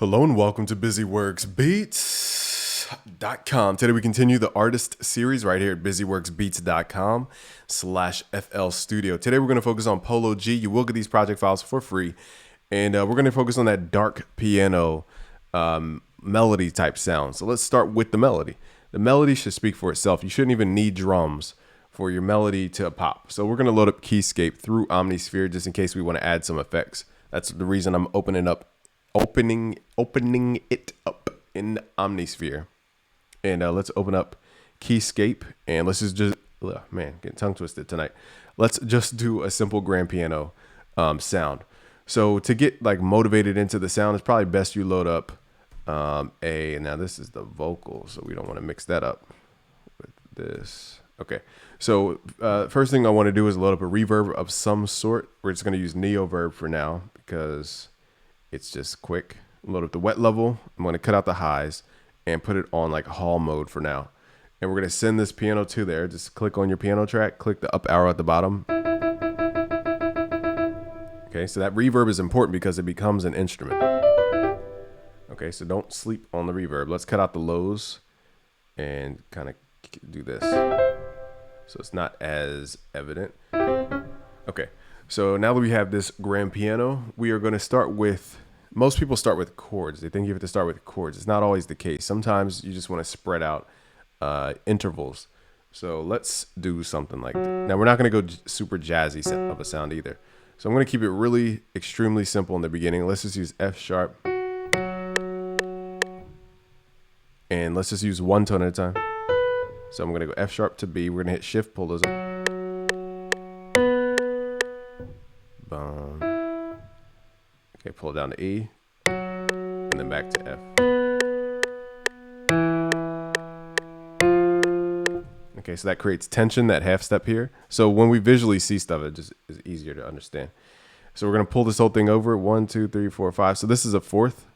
Hello and welcome to BusyWorksBeats.com. Today we continue the artist series right here at BusyWorksBeats.com/FL Studio. Today we're going to focus on Polo G. You will get these project files for free. And we're going to focus on that dark piano melody type sound. So let's start with the melody. The melody should speak for itself. You shouldn't even need drums for your melody to pop. So we're going to load up Keyscape through Omnisphere just in case we want to add some effects. That's the reason I'm opening it up in Omnisphere. And let's open up Keyscape and let's just man, getting tongue twisted tonight. Let's just do a simple grand piano sound. So to get like motivated into the sound, it's probably best you load up now this is the vocal, so we don't want to mix that up with this. Okay, so first thing I want to do is load up a reverb of some sort. We're just going to use Neoverb for now because it's just quick. Load up the wet level. I'm going to cut out the highs and put it on like hall mode for now. And we're going to send this piano to there. Just click on your piano track, click the up arrow at the bottom. Okay, so that reverb is important because it becomes an instrument. Okay, so don't sleep on the reverb. Let's cut out the lows and kind of do this so it's not as evident. Okay, so now that we have this grand piano, we are going to start with, most people start with chords. They think you have to start with chords. It's not always the case. Sometimes you just want to spread out intervals. So let's do something like that. Now we're not going to go super jazzy of a sound either. So I'm going to keep it really extremely simple in the beginning. Let's just use F sharp. And let's just use one tone at a time. So I'm going to go F sharp to B. We're going to hit shift, pull those up. Boom. Okay, pull it down to E. And then back to F. Okay, so that creates tension, that half step here. So when we visually see stuff, it just is easier to understand. So we're going to pull this whole thing over. 1, 2, 3, 4, 5. So this is a fourth,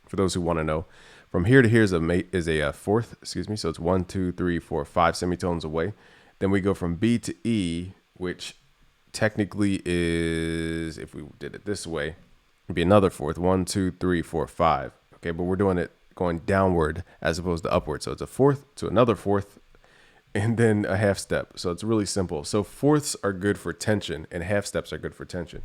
for those who want to know. From here to here is a fourth, excuse me. So it's 1, 2, 3, 4, 5 semitones away. Then we go from B to E, which technically is, if we did it this way, it'd be another fourth. 1, 2, 3, 4, 5. Okay, but we're doing it going downward as opposed to upward. So it's a fourth to another fourth, and then a half step. So it's really simple. So fourths are good for tension, and half steps are good for tension.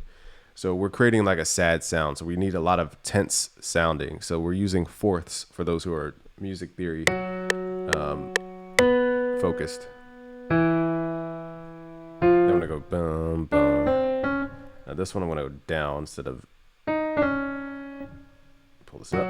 So we're creating like a sad sound. So we need a lot of tense sounding. So we're using fourths for those who are music theory focused. Then I'm gonna go bum bum. Now this one I'm gonna go down instead of pull this up.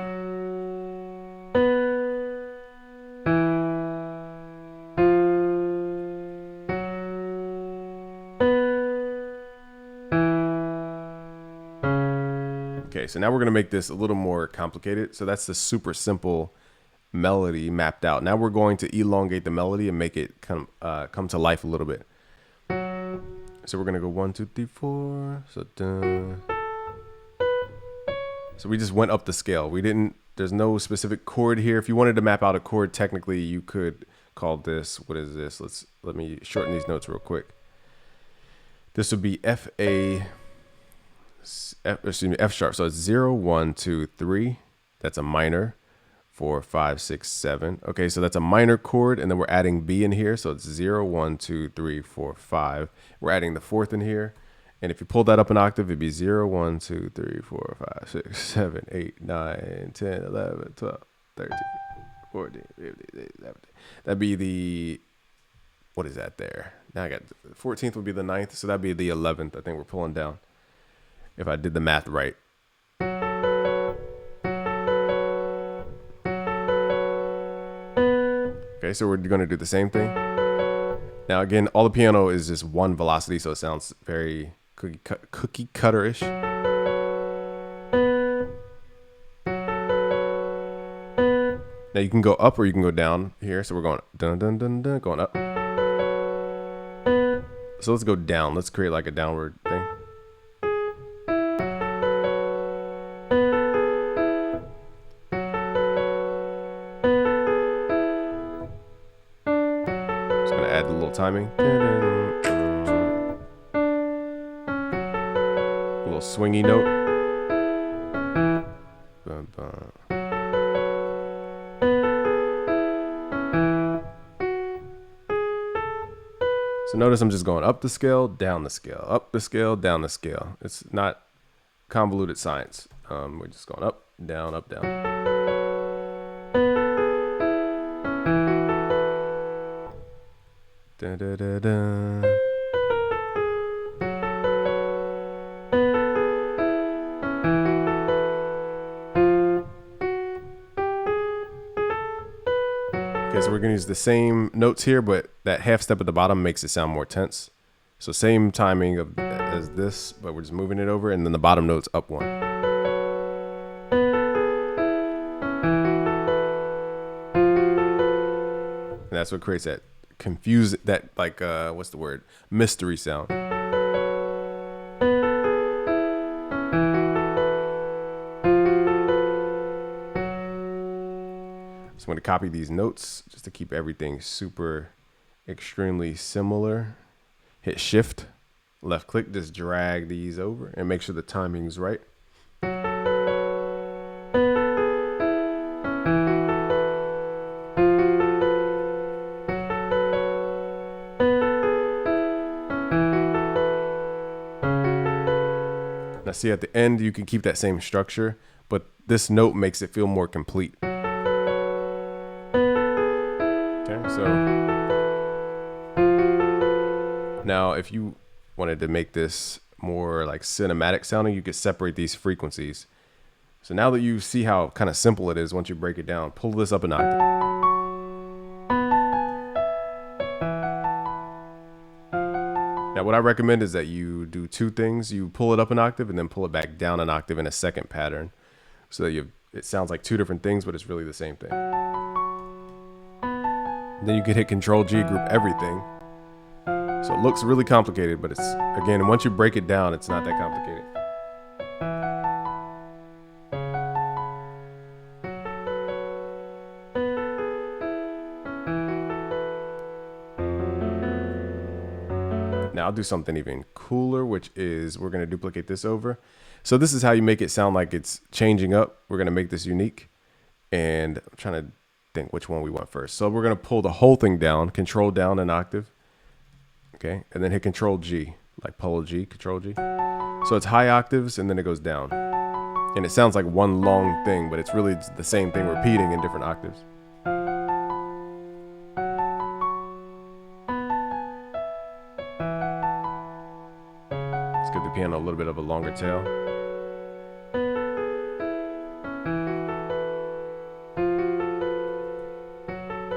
Okay, so now we're going to make this a little more complicated. So that's the super simple melody mapped out. Now we're going to elongate the melody and make it come to life a little bit. So we're going to go 1, 2, 3, 4. So dun. So we just went up the scale. There's no specific chord here. If you wanted to map out a chord, technically you could call this, what is this? Let me shorten these notes real quick. This would be F sharp. So it's 0, 1, 2, 3. That's a minor. 4, 5, 6, 7. Okay, so that's a minor chord, and then we're adding B in here. So it's 0, 1, 2, 3, 4, 5. We're adding the fourth in here. And if you pull that up an octave, it'd be 0, 1, 2, 3, 4, 5, 6, 7, 8, 9, 10, 11, 12, 13, 14, 15, 16, 17. That'd be the, what is that there? Now I got, the 14th would be the 9th. So that'd be the 11th. I think we're pulling down, if I did the math right. Okay, so we're going to do the same thing. Now again, all the piano is just one velocity, so it sounds very cookie cutter-ish. Now you can go up or you can go down here. So we're going dun dun dun dun, going up. So let's go down. Let's create like a downward thing. Just gonna add a little timing. A little swingy note. So notice I'm just going up the scale, down the scale, up the scale, down the scale. It's not convoluted science. We're just going up, down, up, down. Da, da, da, da. Okay, so we're gonna use the same notes here, but that half step at the bottom makes it sound more tense. So same timing as this, but we're just moving it over, and then the bottom note's up one. And that's what creates that what's the word? Mystery sound. So I'm going to copy these notes just to keep everything super extremely similar. Hit shift, left click, just drag these over and make sure the timing's right. Now see, at the end you can keep that same structure, but this note makes it feel more complete. Okay, so now if you wanted to make this more like cinematic sounding, you could separate these frequencies. So now that you see how kind of simple it is, once you break it down, pull this up an octave. Now what I recommend is that you do two things. You pull it up an octave and then pull it back down an octave in a second pattern, so that it sounds like two different things, but it's really the same thing. Then you can hit Control G, group everything. So it looks really complicated, but it's, again, once you break it down, it's not that complicated. Now I'll do something even cooler, which is we're going to duplicate this over. So this is how you make it sound like it's changing up. We're going to make this unique. And I'm trying to think which one we want first. So we're going to pull the whole thing down, control down an octave. Okay, and then hit Control G, like Polo G, Control G. So it's high octaves and then it goes down. And it sounds like one long thing, but it's really the same thing repeating in different octaves. Let's give the piano a little bit of a longer tail.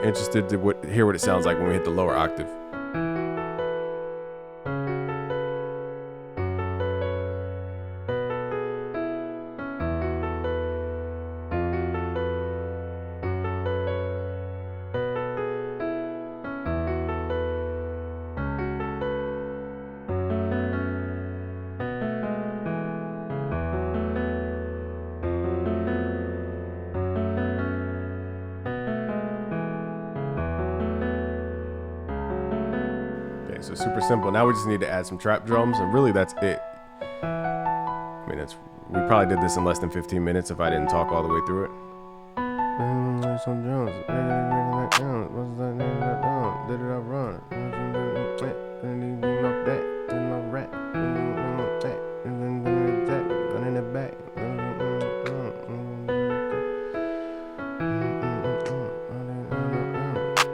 Interested to hear what it sounds like when we hit the lower octave. So super simple. Now we just need to add some trap drums, and really that's it. I mean, we probably did this in less than 15 minutes if I didn't talk all the way through it. Some drums. What's that name? Did it run?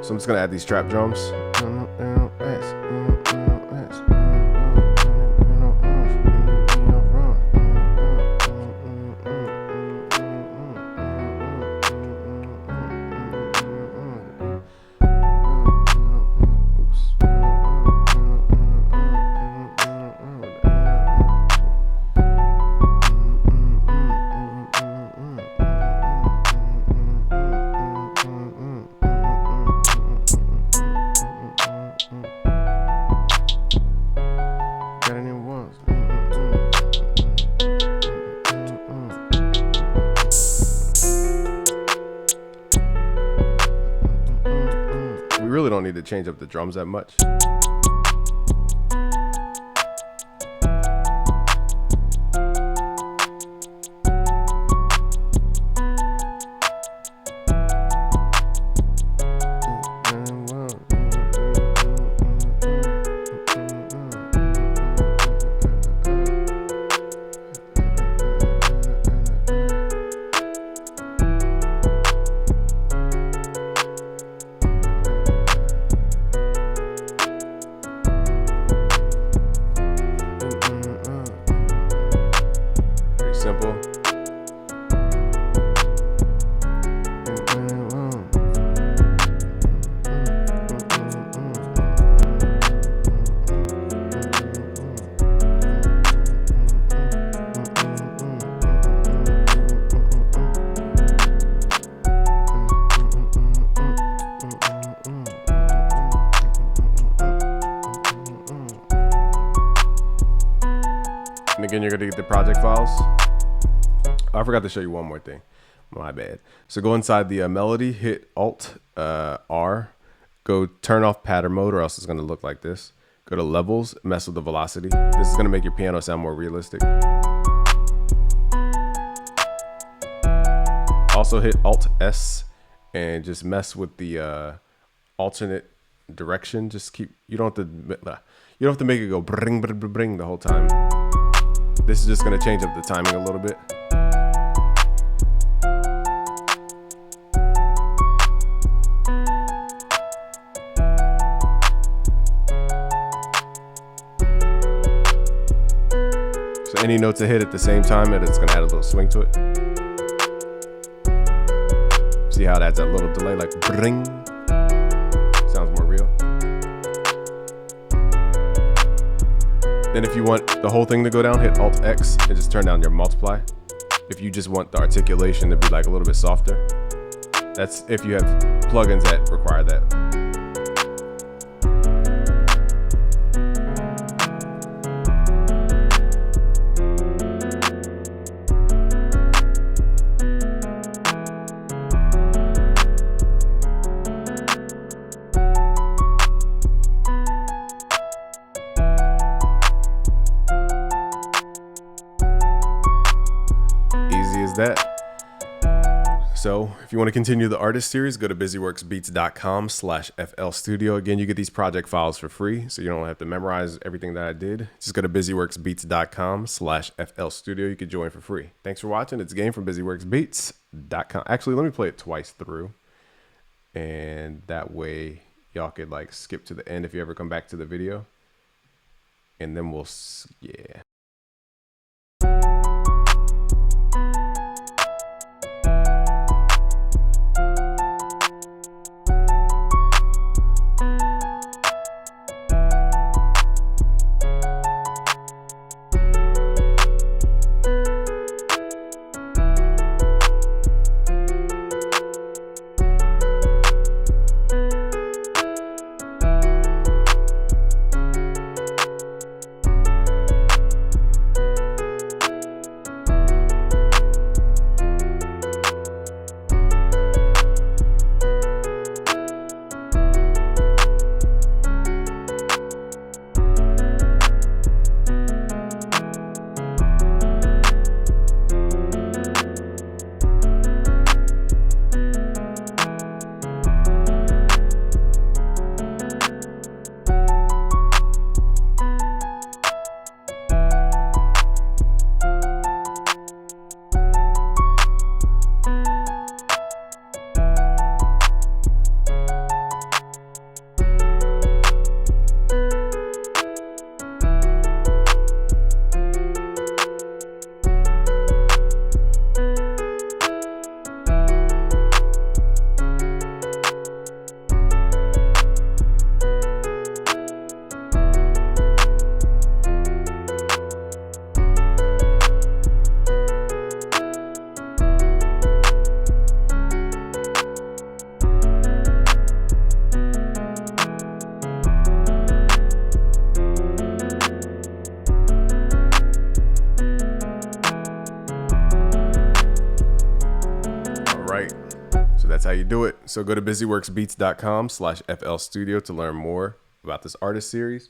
So I'm just gonna add these trap drums. Really don't need to change up the drums that much. again, you're gonna get the project files. Oh, I forgot to show you one more thing. My bad. So go inside the melody, hit Alt R, go turn off pattern mode, or else it's gonna look like this. Go to levels, mess with the velocity. This is gonna make your piano sound more realistic. Also hit Alt S and just mess with the alternate direction. Just keep, you don't have to make it go bring bring bring the whole time. This is just gonna change up the timing a little bit. So any notes I hit at the same time, and it's gonna add a little swing to it. See how it adds that little delay, like bring. Sounds more real. Then if you want the whole thing to go down, hit Alt X and just turn down your multiply. If you just want the articulation to be like a little bit softer. That's if you have plugins that require that. That. So if you want to continue the artist series, go to busyworksbeats.com/FL Studio. Again, you get these project files for free, so you don't have to memorize everything that I did. Just go to busyworksbeats.com/FL Studio. You can join for free. Thanks for watching. It's Game from busyworksbeats.com. Actually, let me play it twice through, and that way y'all could like skip to the end if you ever come back to the video, and then we'll yeah. That's how you do it. So go to busyworksbeats.com/FL Studio to learn more about this artist series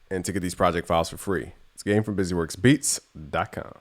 and to get these project files for free. It's Game from busyworksbeats.com.